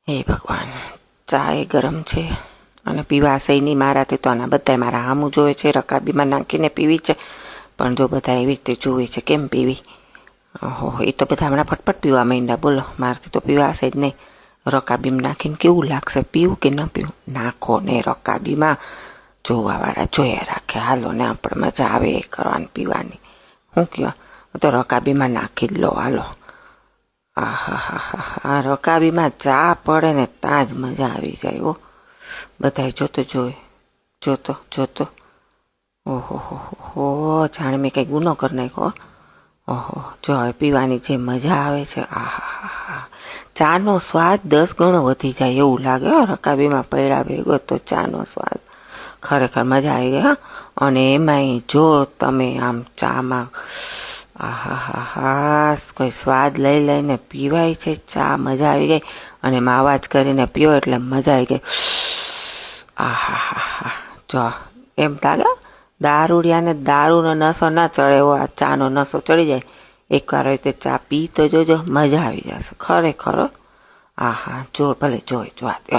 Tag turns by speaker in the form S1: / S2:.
S1: હે ભગવાન, ચા એ ગરમ છે અને પીવાશે નહીં મારાથી. તો આના બધા મારા હામું જોવે છે, રકાબીમાં નાખીને પીવી છે. પણ જો બધા એવી રીતે જોવે છે કેમ પીવી. ઓહો, એ તો બધા હમણાં ફટફટ પીવા માંડ્યા. બોલો, મારાથી તો પીવાશે જ નહીં. રકાબીમાં નાખીને કેવું લાગશે, પીવું કે ન પીવું? નાખો ને રકાબીમાં, જોવાવાળા જોયા રાખે. હાલો ને આપણે મજા આવે એ કરવાની પીવાની. હું કહો તો રકાબીમાં નાખી જ લો. હાલો. આહા, રકાબીમાં ચા પડે ને ત્યાં જ મજા આવી જાય. હો, બધાય જોતો. ઓહો હો, જાણે મેં કંઈ ગુનો કરી નાખ્યો. ઓહો, જો હવે પીવાની જે મજા આવે છે. આહા, ચાનો સ્વાદ 10 ગણો વધી જાય એવું લાગે. રકાબીમાં પૈડા ભેગો તો ચાનો સ્વાદ ખરેખર મજા આવી ગઈ. અને એમાંય જો તમે આમ ચામાં કોઈ સ્વાદ લઈને પીવાય છે ચા. મજા આવી ગઈ. અને એમાં અવાજ કરીને પીઓ એટલે મજા આવી ગઈ. જો એમ લાગે દારૂડિયાને દારૂનો નશો ના ચડે એવો આ ચાનો નશો ચડી જાય. એકવાર હોય તે ચા પી તો જોજો, મજા આવી જશે ખરેખર. જો ભલે જોવા દો.